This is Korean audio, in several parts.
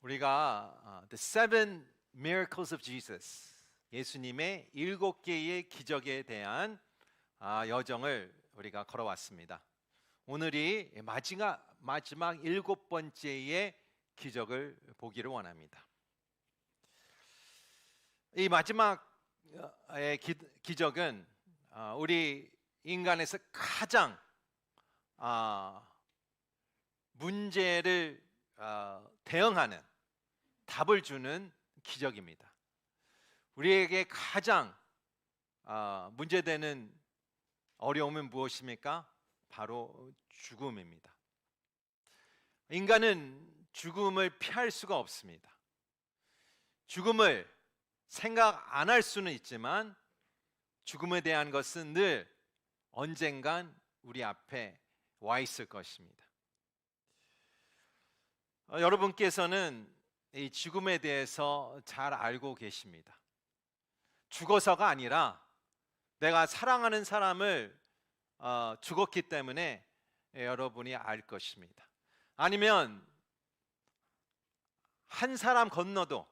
우리가 The Seven Miracles of Jesus, 예수님의 7개의 기적에 대한 여정을 우리가 걸어왔습니다. 오늘이 마지막 7번째의 기적을 보기를 원합니다. 이 마지막의 기적은 우리 인간에서 가장 문제를 대응하는 답을 주는 기적입니다. 우리에게 가장 문제되는 어려움은 무엇입니까? 바로 죽음입니다. 인간은 죽음을 피할 수가 없습니다. 죽음을 생각 안 할 수는 있지만 죽음에 대한 것은 늘 언젠간 우리 앞에 와 있을 것입니다. 여러분께서는 이 죽음에 대해서 잘 알고 계십니다. 죽어서가 아니라 내가 사랑하는 사람을 죽었기 때문에 여러분이 알 것입니다. 아니면 한 사람 건너도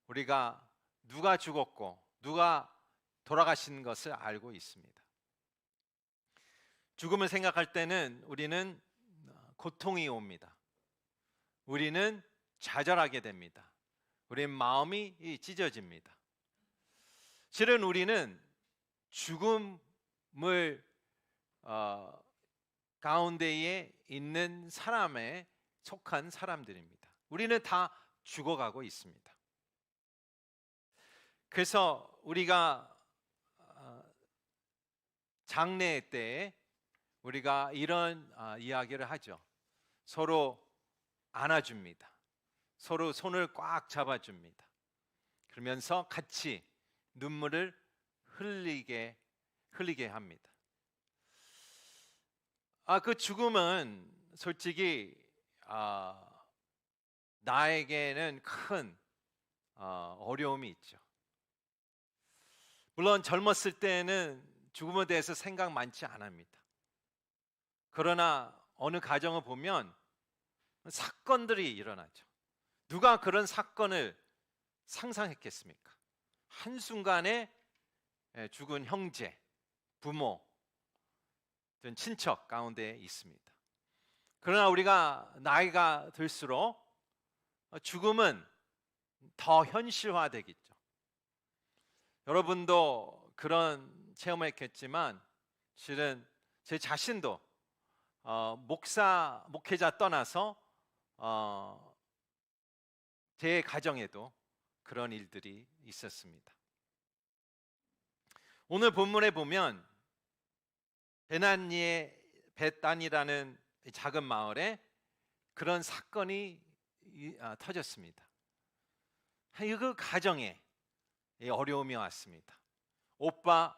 우리가 누가 죽었고 누가 돌아가신 것을 알고 있습니다. 죽음을 생각할 때는 우리는 고통이 옵니다. 우리는 좌절하게 됩니다. 우리의 마음이 찢어집니다. 실은 우리는 죽음을 가운데에 있는 사람에 속한 사람들입니다. 우리는 다 죽어가고 있습니다. 그래서 우리가 장례 때에 우리가 이런 이야기를 하죠. 서로 안아줍니다. 서로 손을 꽉 잡아줍니다. 그러면서 같이 눈물을 흘리게 합니다. 그 죽음은 솔직히 나에게는 큰 어려움이 있죠. 물론 젊었을 때는 죽음에 대해서 생각 많지 않습니다. 그러나 어느 가정을 보면 사건들이 일어나죠. 누가 그런 사건을 상상했겠습니까? 한순간에 죽은 형제, 부모, 친척 가운데 있습니다. 그러나 우리가 나이가 들수록 죽음은 더 현실화되겠죠. 여러분도 그런 체험을 했겠지만 실은 제 자신도 목회자 떠나서 제 가정에도 그런 일들이 있었습니다. 오늘 본문에 보면 베단이라는 작은 마을에 그런 사건이 터졌습니다. 그 가정에 어려움이 왔습니다. 오빠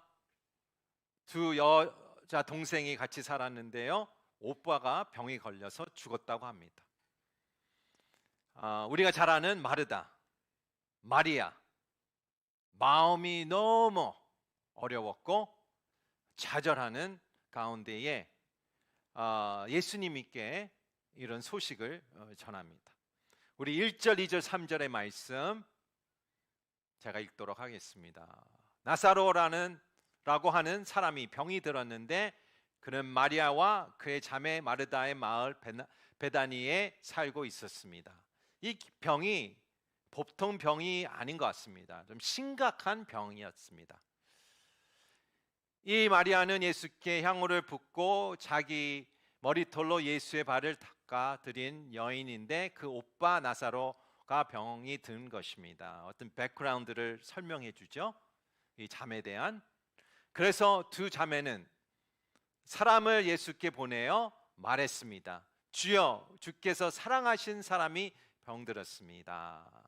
두 여자 동생이 같이 살았는데요, 오빠가 병이 걸려서 죽었다고 합니다. 우리가 잘 아는 마르다, 마리아, 마음이 너무 어려웠고 좌절하는 가운데에 예수님께 이런 소식을 전합니다. 우리 1절, 2절, 3절의 말씀 제가 읽도록 하겠습니다. 나사로라고 하는 사람이 병이 들었는데 그는 마리아와 그의 자매 마르다의 마을 베다니에 살고 있었습니다. 이 병이 보통 병이 아닌 것 같습니다. 좀 심각한 병이었습니다. 이 마리아는 예수께 향유를 붓고 자기 머리털로 예수의 발을 닦아 드린 여인인데 그 오빠 나사로가 병이 든 것입니다. 어떤 백그라운드를 설명해 주죠. 이 자매에 대한. 그래서 두 자매는 사람을 예수께 보내어 말했습니다. 주여, 주께서 사랑하신 사람이 병들었습니다.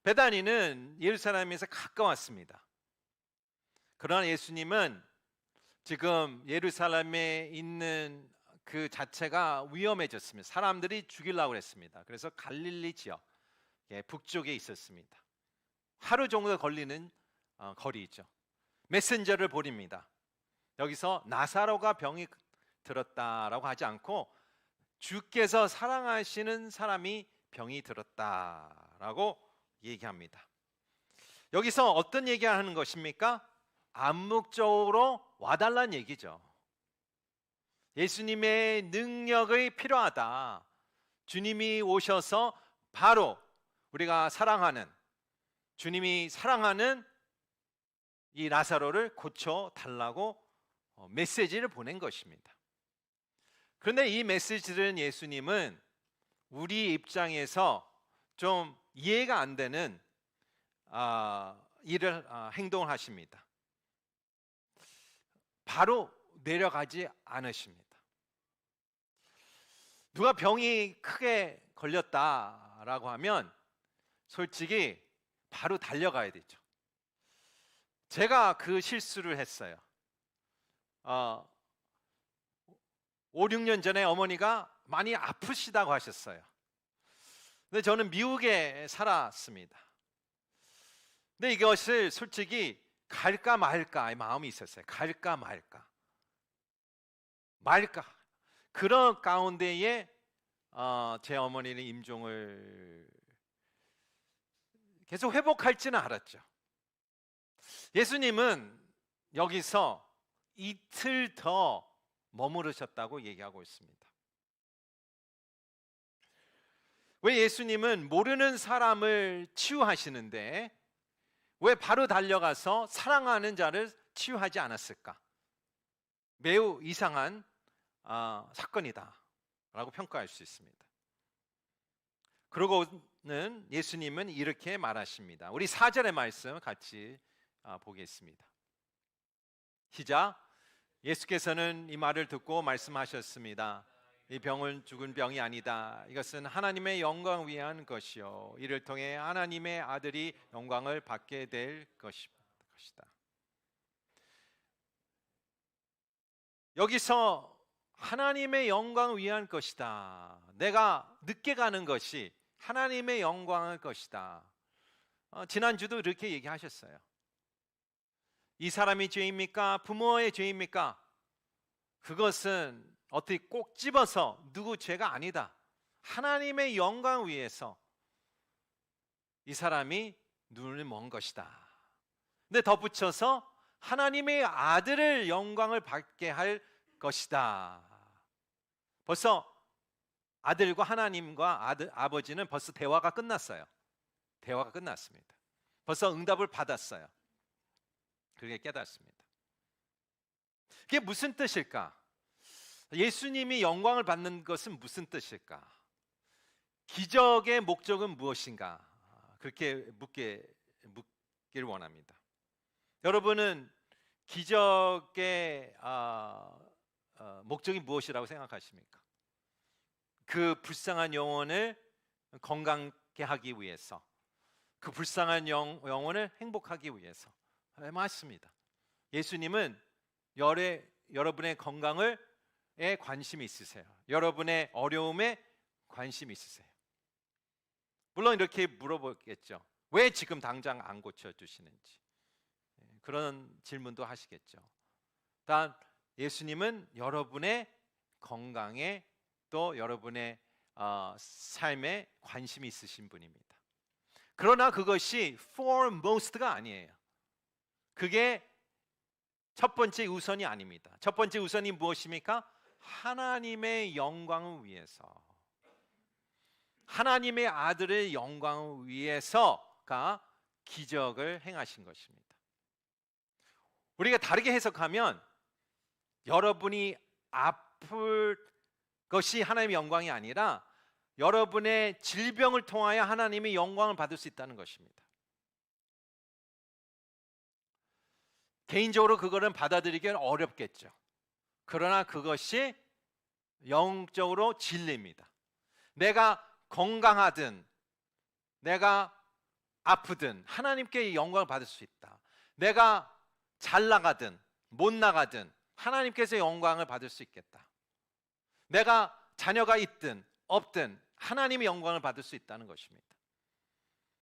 베다니는 예루살렘에서 가까웠습니다. 그러나 예수님은 지금 예루살렘에 있는 그 자체가 위험해졌습니다. 사람들이 죽이려고 했습니다. 그래서 갈릴리 지역 북쪽에 있었습니다. 하루 정도 걸리는 거리죠. 메신저를 보냅니다. 여기서 나사로가 병이 들었다라고 하지 않고 주께서 사랑하시는 사람이 병이 들었다라고 얘기합니다. 여기서 어떤 얘기하는 것입니까? 암묵적으로 와달라는 얘기죠. 예수님의 능력이 필요하다. 주님이 오셔서 바로 우리가 사랑하는, 주님이 사랑하는 이 라사로를 고쳐달라고 메시지를 보낸 것입니다. 그런데 이 메시지를 예수님은 우리 입장에서 좀 이해가 안 되는 행동을 하십니다. 바로 내려가지 않으십니다. 누가 병이 크게 걸렸다라고 하면 솔직히 바로 달려가야 되죠. 제가 그 실수를 했어요. 5, 6년 전에 어머니가 많이 아프시다고 하셨어요. 근데 저는 미국에 살았습니다. 근데 이것을 솔직히 갈까 말까의 마음이 있었어요. 갈까 말까 그런 가운데에 제 어머니는 임종을 계속 회복할지는 알았죠. 예수님은 여기서 이틀 더 머무르셨다고 얘기하고 있습니다. 왜 예수님은 모르는 사람을 치유하시는데 왜 바로 달려가서 사랑하는 자를 치유하지 않았을까? 매우 이상한 사건이다 라고 평가할 수 있습니다. 그러고는 예수님은 이렇게 말하십니다. 우리 4절의 말씀 같이 보겠습니다. 시작. 예수께서는 이 말을 듣고 말씀하셨습니다. 이 병은 죽은 병이 아니다. 이것은 하나님의 영광을 위한 것이요 이를 통해 하나님의 아들이 영광을 받게 될 것이다. 여기서 하나님의 영광을 위한 것이다. 내가 늦게 가는 것이 하나님의 영광일 것이다. 지난주도 이렇게 얘기하셨어요. 이 사람이 죄입니까? 부모의 죄입니까? 그것은 어떻게 꼭 집어서 누구 죄가 아니다. 하나님의 영광을 위해서 이 사람이 눈을 먼 것이다. 근데 덧붙여서 하나님의 아들을 영광을 받게 할 것이다. 벌써 아들과 하나님과 아버지는 벌써 대화가 끝났어요. 대화가 끝났습니다. 벌써 응답을 받았어요. 그렇게 깨닫습니다. 그게 무슨 뜻일까? 예수님이 영광을 받는 것은 무슨 뜻일까? 기적의 목적은 무엇인가? 그렇게 묻길 원합니다. 여러분은 기적의 목적이 무엇이라고 생각하십니까? 그 불쌍한 영혼을 건강케 하기 위해서, 그 불쌍한 영혼을 행복하기 위해서. 맞습니다. 예수님은 여러분의 건강에 관심이 있으세요. 여러분의 어려움에 관심이 있으세요. 물론 이렇게 물어보겠죠. 왜 지금 당장 안 고쳐주시는지. 그런 질문도 하시겠죠. 단 예수님은 여러분의 건강에 또 여러분의 삶에 관심이 있으신 분입니다. 그러나 그것이 foremost가 아니에요. 그게 첫 번째 우선이 아닙니다. 첫 번째 우선이 무엇입니까? 하나님의 영광을 위해서, 하나님의 아들의 영광을 위해서가 기적을 행하신 것입니다. 우리가 다르게 해석하면 여러분이 아플 것이 하나님의 영광이 아니라 여러분의 질병을 통하여 하나님의 영광을 받을 수 있다는 것입니다. 개인적으로 그거는 받아들이기는 어렵겠죠. 그러나 그것이 영적으로 진리입니다. 내가 건강하든 내가 아프든 하나님께 영광을 받을 수 있다. 내가 잘 나가든 못 나가든 하나님께서 영광을 받을 수 있겠다. 내가 자녀가 있든 없든 하나님의 영광을 받을 수 있다는 것입니다.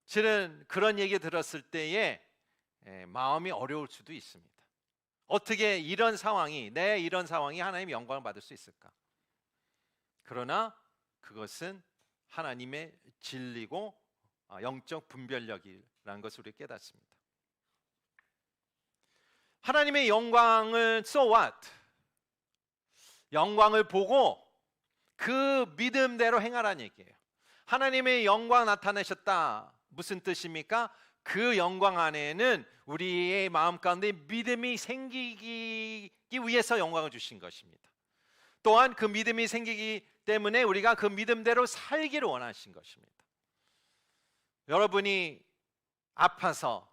실은 그런 얘기 들었을 때에 마음이 어려울 수도 있습니다. 어떻게 이런 상황이, 내 이런 상황이 하나님의 영광을 받을 수 있을까? 그러나 그것은 하나님의 진리고 영적 분별력이라는 것을 우리 깨닫습니다. 하나님의 영광은 so what? 영광을 보고 그 믿음대로 행하라는 얘기예요. 하나님의 영광 나타내셨다. 무슨 뜻입니까? 그 영광 안에는 우리의 마음 가운데 믿음이 생기기 위해서 영광을 주신 것입니다. 또한 그 믿음이 생기기 때문에 우리가 그 믿음대로 살기를 원하신 것입니다. 여러분이 아파서,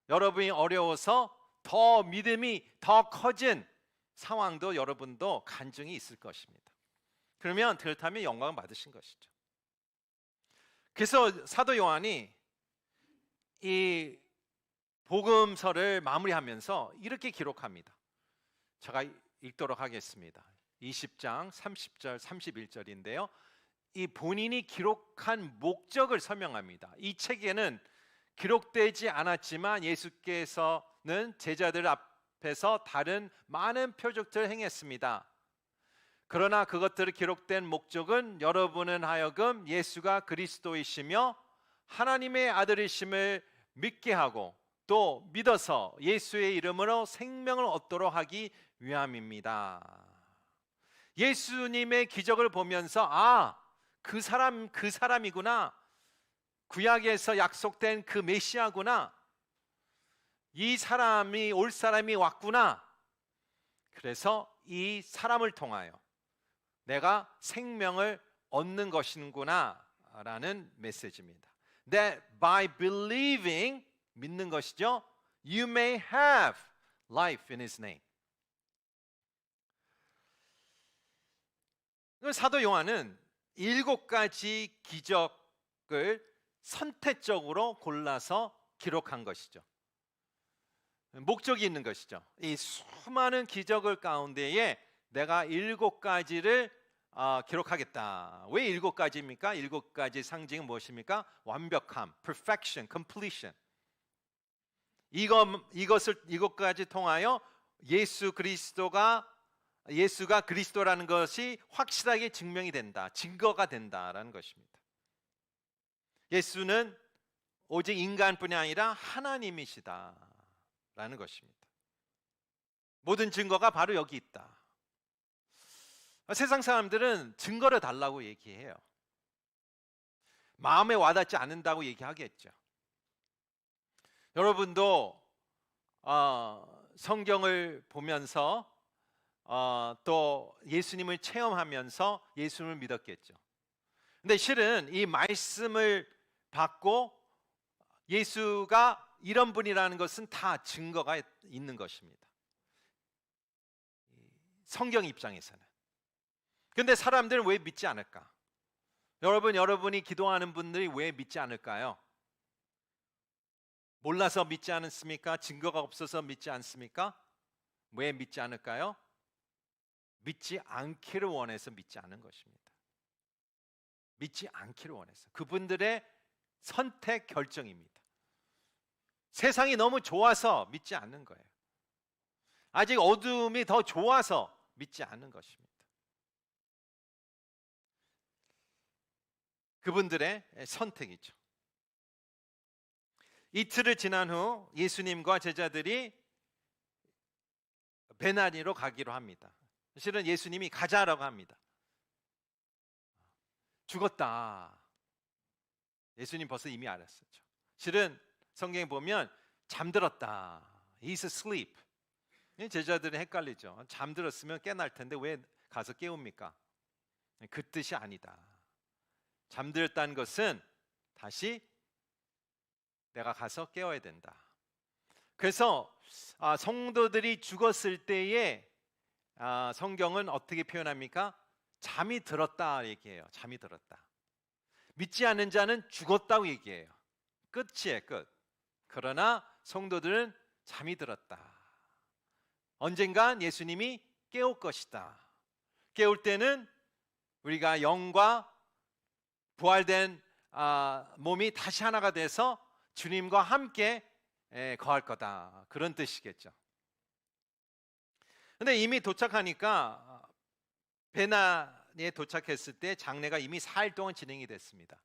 여러분이 어려워서 더 믿음이 더 커진 상황도 여러분도 간증이 있을 것입니다. 그러면 그렇다면 영광을 받으신 것이죠. 그래서 사도 요한이 이 복음서를 마무리하면서 이렇게 기록합니다. 제가 읽도록 하겠습니다. 20장 30절 31절인데요. 이 본인이 기록한 목적을 설명합니다. 이 책에는 기록되지 않았지만 예수께서는 제자들 앞에서 다른 많은 표적들을 행했습니다. 그러나 그것들이 기록된 목적은 여러분은 하여금 예수가 그리스도이시며 하나님의 아들이심을 믿게 하고 또 믿어서 예수의 이름으로 생명을 얻도록 하기 위함입니다. 예수님의 기적을 보면서 그 사람이구나. 구약에서 약속된 그 메시아구나. 이 사람이 올 사람이 왔구나. 그래서 이 사람을 통하여 내가 생명을 얻는 것이구나 라는 메시지입니다. That by believing, 믿는 것이죠. You may have life in His name. 사도 요한은 7가지 기적을 선택적으로 골라서 기록한 것이죠. 목적이 있는 것이죠. 이 수많은 기적을 가운데에 내가 7가지를 기록하겠다. 왜 7가지입니까? 7가지 상징은 무엇입니까? 완벽함, perfection, completion. 이것을 7가지 통하여 예수가 그리스도라는 것이 확실하게 증명이 된다. 증거가 된다라는 것입니다. 예수는 오직 인간뿐이 아니라 하나님이시다라는 것입니다. 모든 증거가 바로 여기 있다. 세상 사람들은 증거를 달라고 얘기해요. 마음에 와닿지 않는다고 얘기하겠죠. 여러분도 성경을 보면서 또 예수님을 체험하면서 예수님을 믿었겠죠. 근데 실은 이 말씀을 받고 예수가 이런 분이라는 것은 다 증거가 있는 것입니다. 성경 입장에서는. 근데 사람들은 왜 믿지 않을까? 여러분이 기도하는 분들이 왜 믿지 않을까요? 몰라서 믿지 않습니까? 증거가 없어서 믿지 않습니까? 왜 믿지 않을까요? 믿지 않기를 원해서 믿지 않은 것입니다. 믿지 않기를 원해서. 그분들의 선택 결정입니다. 세상이 너무 좋아서 믿지 않는 거예요. 아직 어둠이 더 좋아서 믿지 않는 것입니다. 그분들의 선택이죠. 이틀을 지난 후 예수님과 제자들이 베나니로 가기로 합니다. 실은 예수님이 가자라고 합니다. 죽었다. 예수님 벌써 이미 알았었죠. 실은 성경에 보면 잠들었다. He's asleep. 제자들은 헷갈리죠. 잠들었으면 깨날 텐데 왜 가서 깨웁니까? 그 뜻이 아니다. 잠들었다는 것은 다시 내가 가서 깨워야 된다. 그래서 성도들이 죽었을 때에 성경은 어떻게 표현합니까? 잠이 들었다 얘기해요. 잠이 들었다. 믿지 않는 자는 죽었다고 얘기해요. 끝이에요, 끝. 그러나 성도들은 잠이 들었다. 언젠간 예수님이 깨울 것이다. 깨울 때는 우리가 영과 부활된 몸이 다시 하나가 돼서 주님과 함께 거할 거다. 그런 뜻이겠죠. 근데 이미 도착하니까 도착했을 때 장례가 이미 4일 동안 진행이 됐습니다.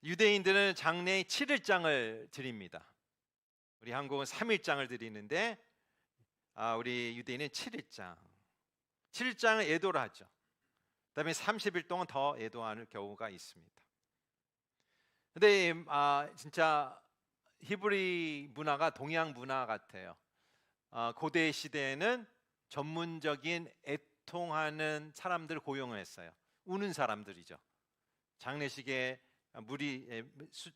유대인들은 장례에 7일장을 드립니다. 우리 한국은 3일장을 드리는데 우리 유대인은 7일장. 7일장을 애도를 하죠. 그다음에 30일 동안 더 애도하는 경우가 있습니다. 근데 진짜 히브리 문화가 동양 문화 같아요. 고대 시대에는 전문적인 애통하는 사람들을 고용을 했어요. 우는 사람들이죠. 장례식에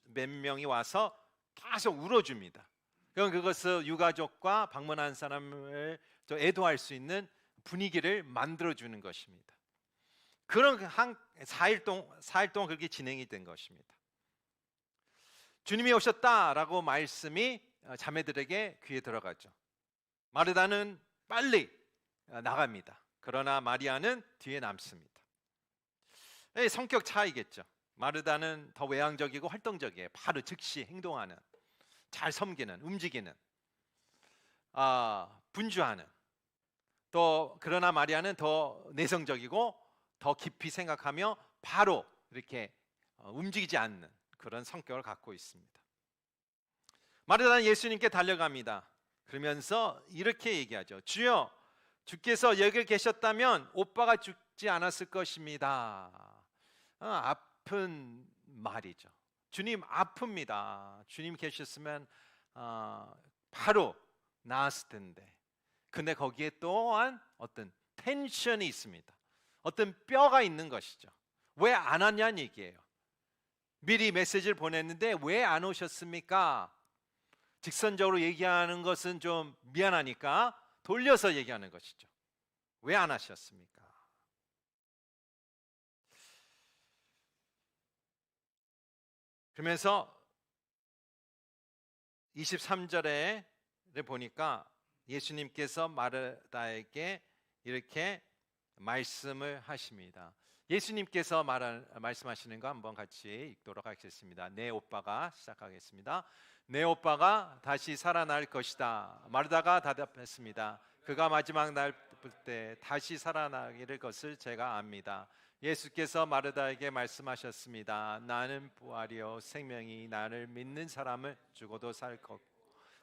몇 명이 와서 계속 울어줍니다. 그럼 그것을 유가족과 방문한 사람을 애도할 수 있는 분위기를 만들어주는 것입니다. 그런 4일 동안 그렇게 진행이 된 것입니다. 주님이 오셨다라고 말씀이 자매들에게 귀에 들어가죠. 마르다는 빨리 나갑니다. 그러나 마리아는 뒤에 남습니다. 성격 차이겠죠. 마르다는 더 외향적이고 활동적이에요. 바로 즉시 행동하는, 잘 섬기는, 움직이는, 분주하는. 또 그러나 마리아는 더 내성적이고 더 깊이 생각하며 바로 이렇게 움직이지 않는 그런 성격을 갖고 있습니다. 마르다는 예수님께 달려갑니다. 그러면서 이렇게 얘기하죠. 주여, 주께서 여기 계셨다면 오빠가 죽지 않았을 것입니다. 아픈 말이죠. 주님 아픕니다. 주님 계셨으면 바로 나았을 텐데. 근데 거기에 또한 어떤 텐션이 있습니다. 어떤 뼈가 있는 것이죠. 왜 안 왔냐는 얘기예요. 미리 메시지를 보냈는데 왜 안 오셨습니까? 직선적으로 얘기하는 것은 좀 미안하니까 돌려서 얘기하는 것이죠. 왜 안 하셨습니까? 그러면서 23절에 보니까 예수님께서 마르다에게 이렇게 말씀을 하십니다. 예수님께서 말씀하시는 거 한번 같이 읽도록 하겠습니다. 내 오빠가, 시작하겠습니다. 내 오빠가 다시 살아날 것이다. 마르다가 대답했습니다. 그가 마지막 날 때 다시 살아나기를 것을 제가 압니다. 예수께서 마르다에게 말씀하셨습니다. 나는 부활이요 생명이, 나를 믿는 사람은 죽어도 살 것,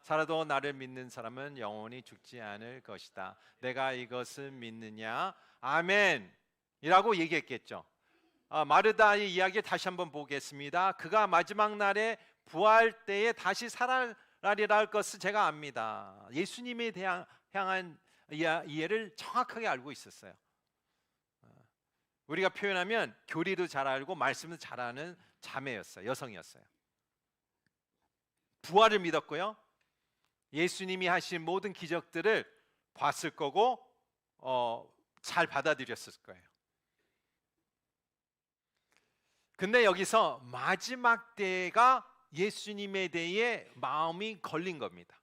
살아도 나를 믿는 사람은 영원히 죽지 않을 것이다. 내가 이것을 믿느냐? 아멘 이라고 얘기했겠죠. 마르다의 이야기 다시 한번 보겠습니다. 그가 마지막 날에 부활 때에 다시 살아나리라 할 것을 제가 압니다. 예수님에 향한 이해를 정확하게 알고 있었어요. 우리가 표현하면 교리도 잘 알고 말씀도 잘하는 자매였어요. 여성이었어요. 부활을 믿었고요. 예수님이 하신 모든 기적들을 봤을 거고 잘 받아들였을 거예요. 근데 여기서 마지막 때가 예수님에 대해 마음이 걸린 겁니다.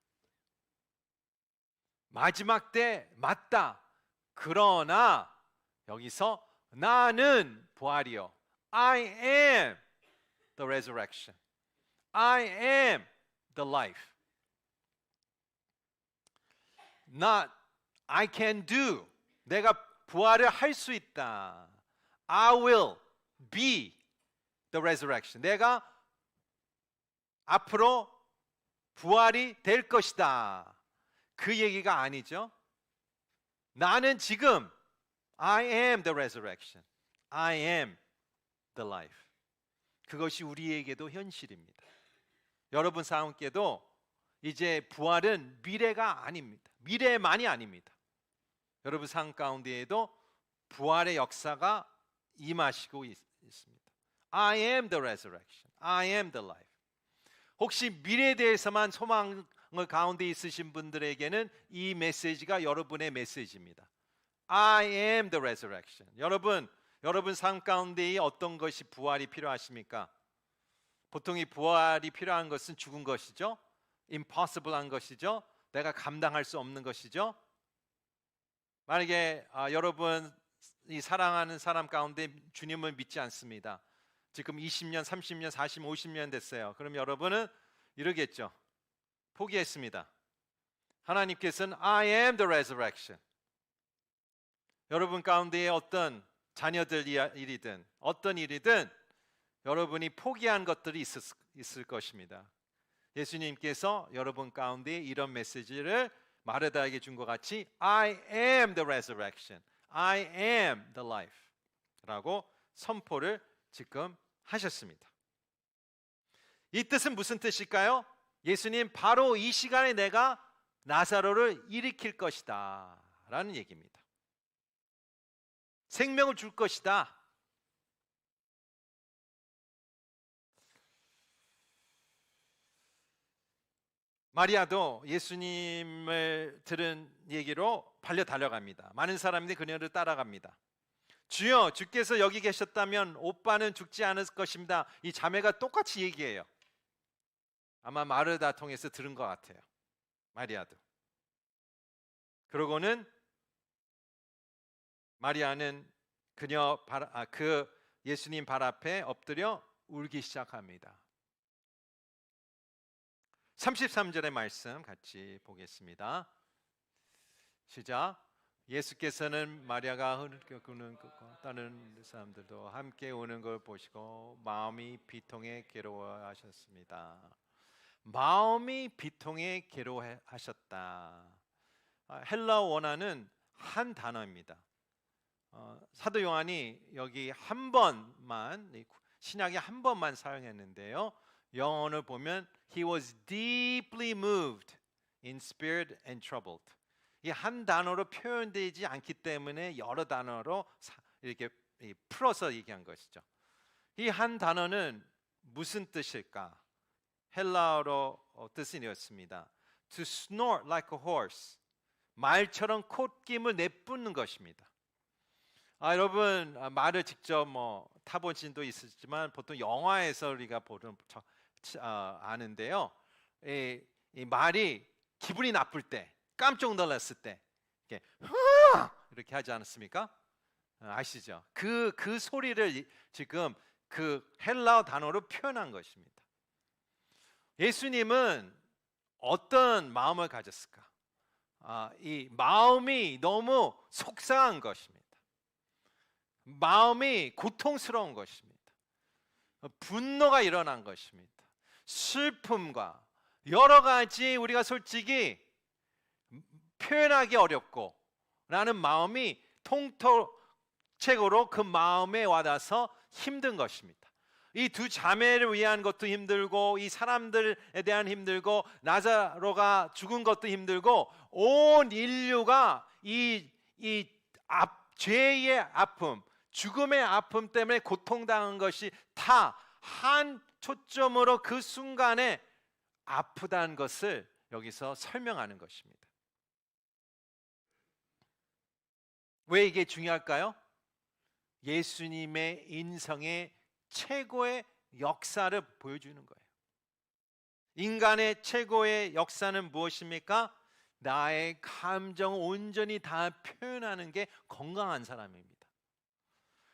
마지막 때 맞다. 그러나 여기서 나는 부활이요. I am the resurrection. I am the life. Not I can do. 내가 부활을 할 수 있다. I will be the resurrection. 내가 앞으로 부활이 될 것이다. 그 얘기가 아니죠. 나는 지금 I am the resurrection. I am the life. 그것이 우리에게도 현실입니다. 여러분 사람께도 이제 부활은 미래가 아닙니다. 미래만이 아닙니다. 여러분 삶 가운데에도 부활의 역사가 임하시고 있습니다. I am the resurrection. I am the life. 혹시 미래에 대해서만 소망을 가운데 있으신 분들에게는 이 메시지가 여러분의 메시지입니다. I am the resurrection. 여러분 삶 가운데에 어떤 것이 부활이 필요하십니까? 보통 이 부활이 필요한 것은 죽은 것이죠. impossible한 것이죠. 내가 감당할 수 없는 것이죠. 만약에 여러분 이 사랑하는 사람 가운데 주님을 믿지 않습니다. 지금 20년, 30년, 40년, 50년 됐어요. 그럼 여러분은 이러겠죠. 포기했습니다. 하나님께서는 I am the resurrection. 여러분 가운데에 어떤 자녀들 일이든 어떤 일이든 여러분이 포기한 것들이 있을 것입니다. 예수님께서 여러분 가운데 이런 메시지를 마르다에게 준 것 같이 I am the resurrection, I am the life 라고 선포를 지금 하셨습니다. 이 뜻은 무슨 뜻일까요? 예수님 바로 이 시간에 내가 나사로를 일으킬 것이다 라는 얘기입니다. 생명을 줄 것이다. 마리아도 예수님을 들은 얘기로 발려 달려갑니다. 많은 사람들이 그녀를 따라갑니다. 주여, 주께서 여기 계셨다면 오빠는 죽지 않을 것입니다. 이 자매가 똑같이 얘기해요. 아마 마르다 통해서 들은 것 같아요. 마리아도. 그러고는 마리아는 그 예수님 발 앞에 엎드려 울기 시작합니다. 33절의 말씀 같이 보겠습니다. 시작. 예수께서는 마리아가 흐르는 것과 다른 사람들도 함께 우는 걸 보시고 마음이 비통해 괴로워하셨습니다. 마음이 비통해 괴로워하셨다. 헬라어 원어는 한 단어입니다. 사도 요한이 여기 한 번만, 신약에 한 번만 사용했는데요. 영어를 보면 He was deeply moved in spirit and troubled. 이 한 단어로 표현되지 않기 때문에 여러 단어로 이렇게 풀어서 얘기한 것이죠. 이 한 단어는 무슨 뜻일까? 헬라어로 뜻은 이렇습니다. To snort like a horse. 말처럼 콧김을 내뿜는 것입니다. 여러분 말을 직접 타보신 도 있었지만 보통 영화에서 우리가 보는 아는데요. 이 말이 기분이 나쁠 때, 깜짝 놀랐을 때 이렇게 하지 않습니까? 아시죠? 그 소리를 지금 그 헬라어 단어로 표현한 것입니다. 예수님은 어떤 마음을 가졌을까? 이 마음이 너무 속상한 것입니다. 마음이 고통스러운 것입니다. 분노가 일어난 것입니다. 슬픔과 여러 가지 우리가 솔직히 표현하기 어렵고 라는 마음이 통통책으로 그 마음에 와닿아서 힘든 것입니다. 이 두 자매를 위한 것도 힘들고 이 사람들에 대한 힘들고 나사로가 죽은 것도 힘들고 온 인류가 이 죄의 아픔, 죽음의 아픔 때문에 고통당한 것이 다 한 초점으로 그 순간에 아프다는 것을 여기서 설명하는 것입니다. 왜 이게 중요할까요? 예수님의 인성의 최고의 역사를 보여주는 거예요. 인간의 최고의 역사는 무엇입니까? 나의 감정을 온전히 다 표현하는 게 건강한 사람입니다.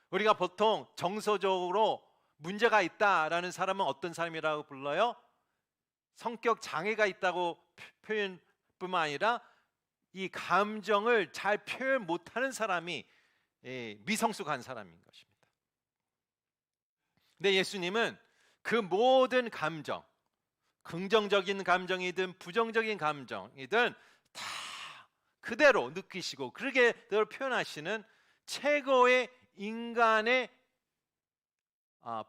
우리가 보통 정서적으로 문제가 있다라는 사람은 어떤 사람이라고 불러요? 성격 장애가 있다고 표현뿐만 아니라 이 감정을 잘 표현 못하는 사람이 미성숙한 사람인 것입니다. 근데 예수님은 그 모든 감정, 긍정적인 감정이든 부정적인 감정이든 다 그대로 느끼시고 그렇게대로 표현하시는 최고의 인간의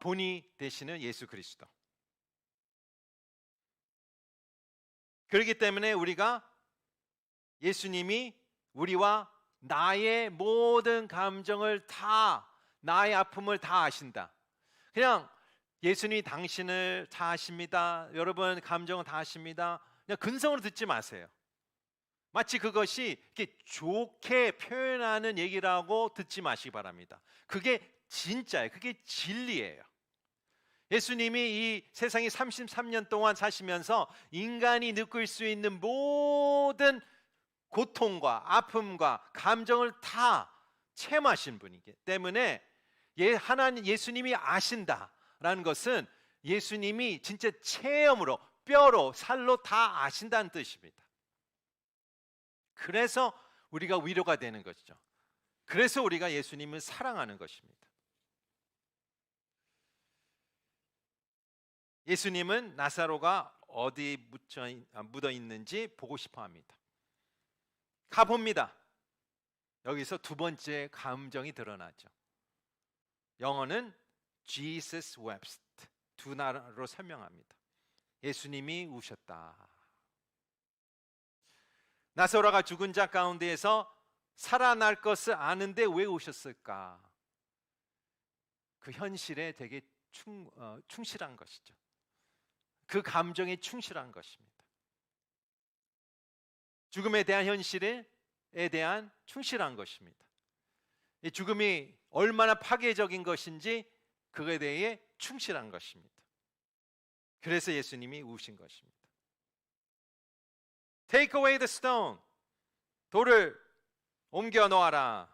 본이 되시는 예수 그리스도. 그렇기 때문에 우리가 예수님이 우리와 나의 모든 감정을 다, 나의 아픔을 다 아신다. 그냥 예수님이 당신을 다 아십니다. 여러분 감정은 다 아십니다. 그냥 근성으로 듣지 마세요. 마치 그것이 이렇게 좋게 표현하는 얘기라고 듣지 마시기 바랍니다. 그게 진짜예요. 그게 진리예요. 예수님이 이 세상에 33년 동안 사시면서 인간이 느낄 수 있는 모든 고통과 아픔과 감정을 다 체험하신 분이기 때문에 예수님이 아신다라는 것은 예수님이 진짜 체험으로 뼈로 살로 다 아신다는 뜻입니다. 그래서 우리가 위로가 되는 것이죠. 그래서 우리가 예수님을 사랑하는 것입니다. 예수님은 나사로가 어디 묻어 있는지 보고 싶어 합니다. 가봅니다. 여기서 두 번째 감정이 드러나죠. 영어는 Jesus wept. 두 나라로 설명합니다. 예수님이 우셨다. 나사로가 죽은 자 가운데에서 살아날 것을 아는데 왜 우셨을까? 그 현실에 되게 충실한 것이죠. 그 감정에 충실한 것입니다. 죽음에 대한 현실에 대한 충실한 것입니다. 이 죽음이 얼마나 파괴적인 것인지 그에 대해 충실한 것입니다. 그래서 예수님이 우신 것입니다. Take away the stone. 돌을 옮겨 놓아라.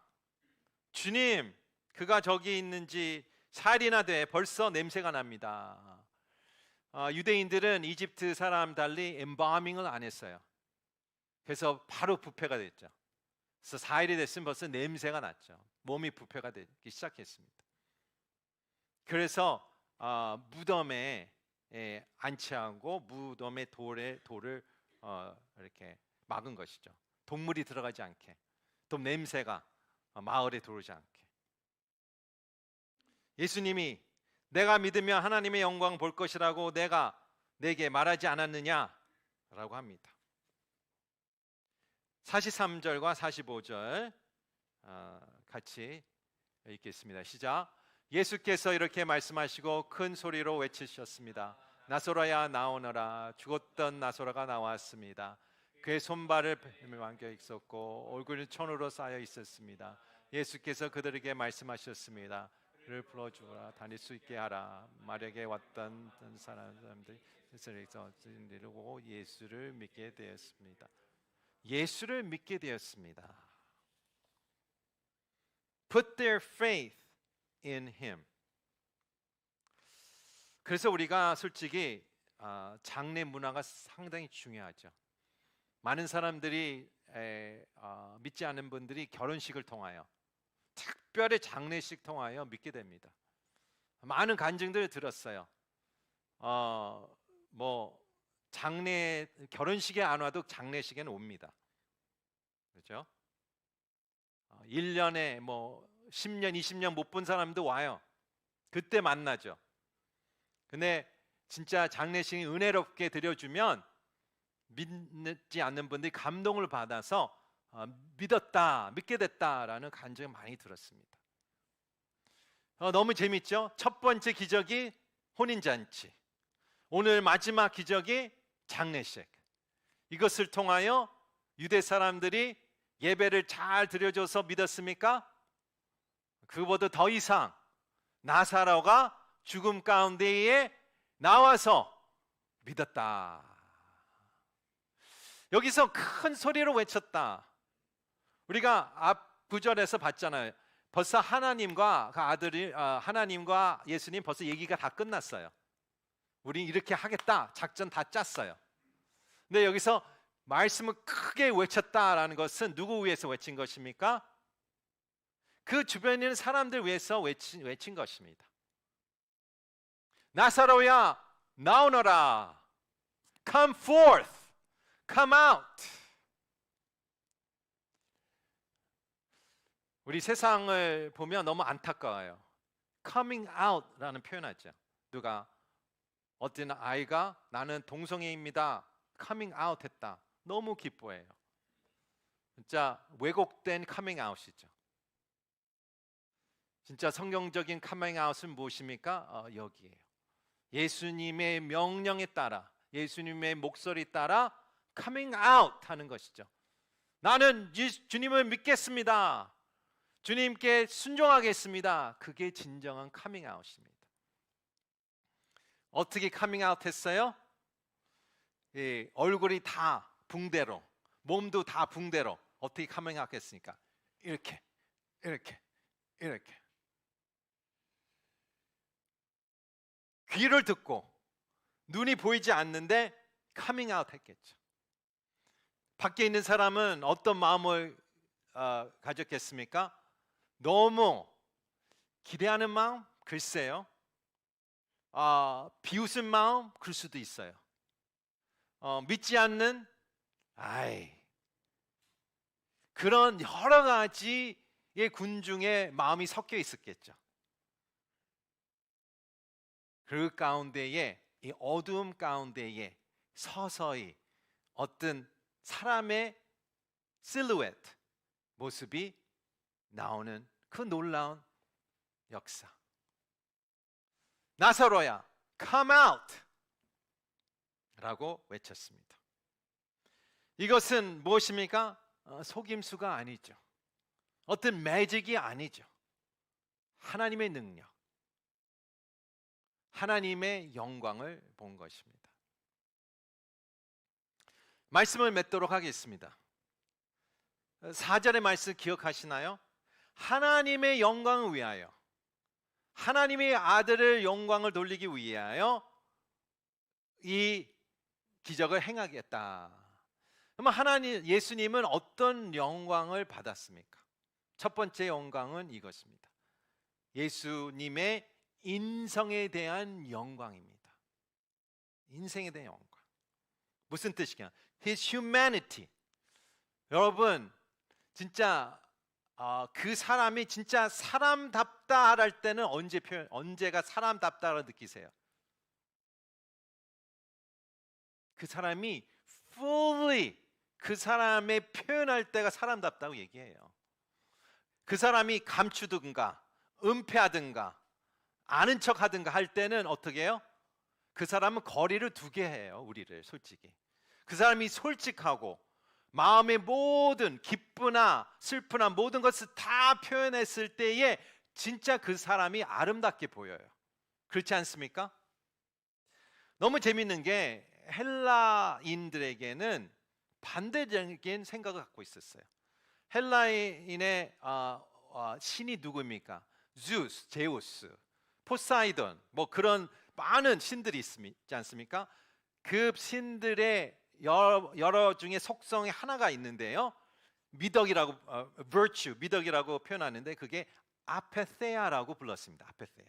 주님, 그가 저기 있는지 4일이나 돼 벌써 냄새가 납니다. 유대인들은 이집트 사람 달리 엠바밍을 안 했어요. 그래서 바로 부패가 됐죠. 그래서 4일이 됐으면 벌써 냄새가 났죠. 몸이 부패가 되기 시작했습니다. 그래서 무덤에 안치하고 무덤의 돌을 이렇게 막은 것이죠. 동물이 들어가지 않게, 또 냄새가 마을에 들어오지 않게. 예수님이 내가 믿으면 하나님의 영광 볼 것이라고 내가 내게 말하지 않았느냐라고 합니다. 43절과 45절 같이 읽겠습니다. 시작. 예수께서 이렇게 말씀하시고 큰 소리로 외치셨습니다. 나사로야 나오너라. 죽었던 나사로가 나왔습니다. 그의 손발을 뱀에 감겨 있었고 얼굴은 천으로 쌓여 있었습니다. 예수께서 그들에게 말씀하셨습니다. 그를 불러주라. 다닐 수 있게 하라. 마력에 왔던 사람들이 세상에서 내려오고 예수를 믿게 되었습니다. 예수를 믿게 되었습니다. Put their faith in him. 그래서 우리가 솔직히 장례 문화가 상당히 중요하죠. 많은 사람들이 믿지 않는 분들이 결혼식을 통하여 특별히 장례식 통하여 믿게 됩니다. 많은 간증들을 들었어요. 결혼식에 안 와도 장례식에는 옵니다. 그렇죠? 1년에 10년, 20년 못 본 사람도 와요. 그때 만나죠. 근데 진짜 장례식이 은혜롭게 드려주면 믿지 않는 분들이 감동을 받아서 믿게 됐다라는 간증을 많이 들었습니다. 너무 재밌죠? 첫 번째 기적이 혼인잔치, 오늘 마지막 기적이 장례식. 이것을 통하여 유대 사람들이 예배를 잘 드려줘서 믿었습니까? 그보다 더 이상 나사로가 죽음 가운데에 나와서 믿었다. 여기서 큰 소리로 외쳤다. 우리가 앞 구절에서 봤잖아요. 벌써 하나님과 하나님과 예수님 벌써 얘기가 다 끝났어요. 우리 이렇게 하겠다. 작전 다 짰어요. 근데 여기서 말씀을 크게 외쳤다라는 것은 누구 위해서 외친 것입니까? 그 주변에 있는 사람들 위해서 외친 것입니다. 나사로야 나오너라. Come forth. Come out. 우리 세상을 보면 너무 안타까워요. Coming out라는 표현하죠. 누가 어떤 아이가 나는 동성애입니다. Coming out 했다. 너무 기뻐해요. 진짜 왜곡된 coming out이죠. 진짜 성경적인 coming out은 무엇입니까? 여기에요. 예수님의 명령에 따라, 예수님의 목소리 따라 coming out 하는 것이죠. 나는 주님을 믿겠습니다. 주님께 순종하겠습니다. 그게 진정한 coming out입니다. 어떻게 coming out 했어요? 얼굴이 다 붕대로, 몸도 다 붕대로 어떻게 coming out 했습니까? 이렇게. 귀를 듣고 눈이 보이지 않는데 coming out 했겠죠. 밖에 있는 사람은 어떤 마음을 가졌겠습니까? 너무 기대하는 마음? 글쎄요. 비웃은 마음? 그럴 수도 있어요. 믿지 않는? 그런 여러 가지의 군중의 마음이 섞여 있었겠죠. 그 가운데에, 이 어두움 가운데에 서서히 어떤 사람의 실루엣, 모습이 나오는 그 놀라운 역사. 나사로야, come out! 라고 외쳤습니다. 이것은 무엇입니까? 속임수가 아니죠. 어떤 매직이 아니죠. 하나님의 능력, 하나님의 영광을 본 것입니다. 말씀을 맺도록 하겠습니다. 4절의 말씀 기억하시나요? 하나님의 영광을 위하여, 하나님의 아들을 영광을 돌리기 위하여 이 기적을 행하겠다. 그러면 예수님은 어떤 영광을 받았습니까? 첫 번째 영광은 이것입니다. 예수님의 인성에 대한 영광입니다. 인생에 대한 영광. 무슨 뜻이냐? His humanity. 여러분, 진짜 그 사람이 진짜 사람답다 할 때는 언제가 사람답다라고 느끼세요? 그 사람이 fully 그 사람의 표현할 때가 사람답다고 얘기해요. 그 사람이 감추든가 은폐하든가 아는 척하든가 할 때는 어떻게 해요? 그 사람은 거리를 두게 해요. 우리를 솔직히. 그 사람이 솔직하고 마음의 모든 기쁘나 슬프나 모든 것을 다 표현했을 때에 진짜 그 사람이 아름답게 보여요. 그렇지 않습니까? 너무 재밌는 게 헬라인들에게는 반대적인 생각을 갖고 있었어요. 헬라인의 신이 누구입니까? 제우스, 포사이돈, 뭐 그런 많은 신들이 있지 않습니까? 그 신들의 여러 중에 속성이 하나가 있는데요. 미덕이라고 virtue, 미덕이라고 표현하는데 그게 아페테아라고 불렀습니다. 아페테아.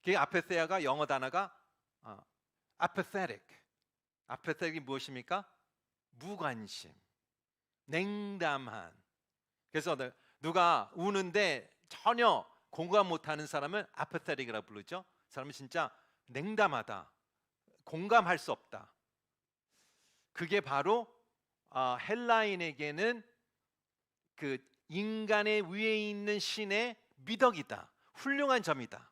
그 아페테아가 영어 단어가 apathetic. apathetic이 무엇입니까? 무관심, 냉담한. 그래서 누가 우는데 전혀 공감 못하는 사람은 apathetic이라고 부르죠. 그 사람은 진짜 냉담하다, 공감할 수 없다. 그게 바로 헬라인에게는 그 인간의 위에 있는 신의 미덕이다, 훌륭한 점이다.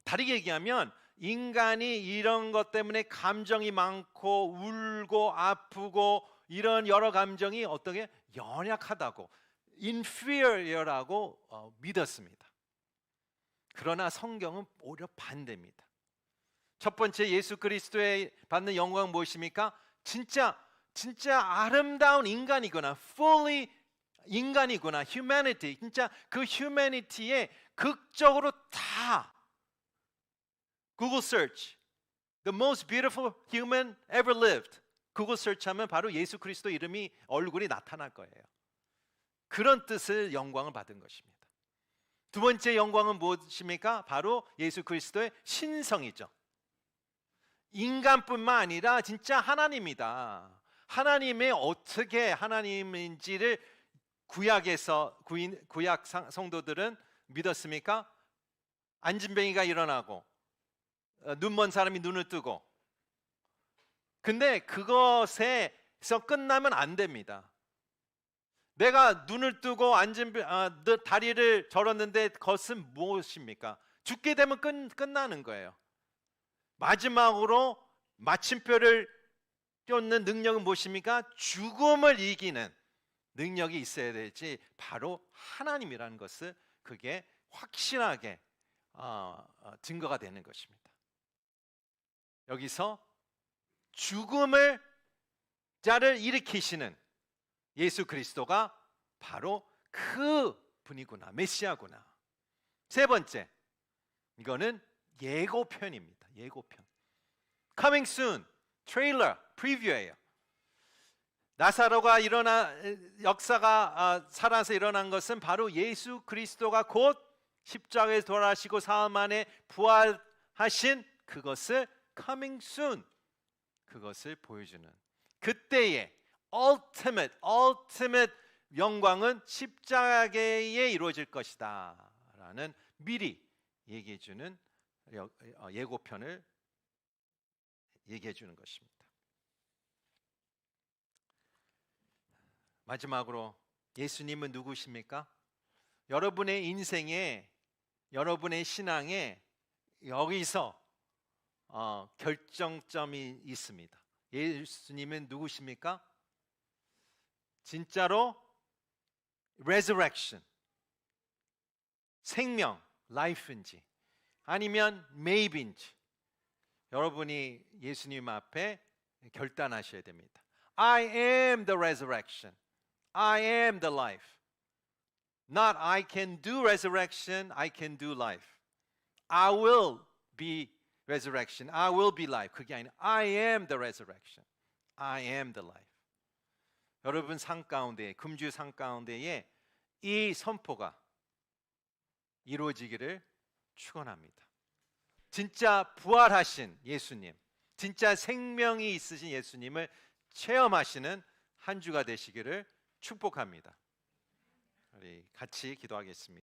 다르게 얘기하면 인간이 이런 것 때문에 감정이 많고 울고 아프고 이런 여러 감정이 어떻게 연약하다고, inferior라고 믿었습니다. 그러나 성경은 오히려 반대입니다. 첫 번째 예수 그리스도의 받는 영광은 무엇입니까? 진짜 아름다운 인간이구나, fully 인간이구나, humanity. 진짜 그 humanity에 극적으로 다 구글 search the most beautiful human ever lived. 구글 search하면 바로 예수 그리스도 이름이 얼굴이 나타날 거예요. 그런 뜻을 영광을 받은 것입니다. 두 번째 영광은 무엇입니까? 바로 예수 그리스도의 신성이죠. 인간뿐만 아니라 진짜 하나님이다. 하나님의 어떻게 하나님인지를 구약 성도들은 믿었습니까? 안진뱅이가 일어나고 눈먼 사람이 눈을 뜨고. 근데 그것에서 끝나면 안 됩니다. 내가 눈을 뜨고 다리를 절었는데 그것은 무엇입니까? 죽게 되면 끝나는 거예요. 마지막으로 마침표를 쫓는 능력은 무엇입니까? 죽음을 이기는 능력이 있어야 되지, 바로 하나님이라는 것을 그게 확실하게 증거가 되는 것입니다. 여기서 죽음을 자를 일으키시는 예수 그리스도가 바로 그 분이구나, 메시아구나. 세 번째, 이거는 예고편입니다. 예고편. Coming soon, 트레일러, 프리뷰예요. 나사로가 역사가 살아서 일어난 것은 바로 예수 그리스도가 곧 십자가에 돌아가시고 사흘 만에 부활하신 그것을 coming soon, 그것을 보여주는 그때의 ultimate 영광은 십자가에 이루어질 것이다 라는 미리 얘기해 주는 예고편을 얘기해 주는 것입니다. 마지막으로 예수님은 누구십니까? 여러분의 인생에, 여러분의 신앙에 여기서 결정점이 있습니다. 예수님은 누구십니까? 진짜로 resurrection, 생명, life인지 아니면 maybe인지 여러분이 예수님 앞에 결단하셔야 됩니다. I am the resurrection. I am the life. Not I can do resurrection, I can do life. I will be resurrection. I will be life. 그게 아니라 I am the resurrection. I am the life. 여러분 삶 가운데, 금주 삶 가운데에 이 선포가 이루어지기를 축원합니다. 진짜 부활하신 예수님, 진짜 생명이 있으신 예수님을 체험하시는 한 주가 되시기를 축복합니다. 우리 같이 기도하겠습니다.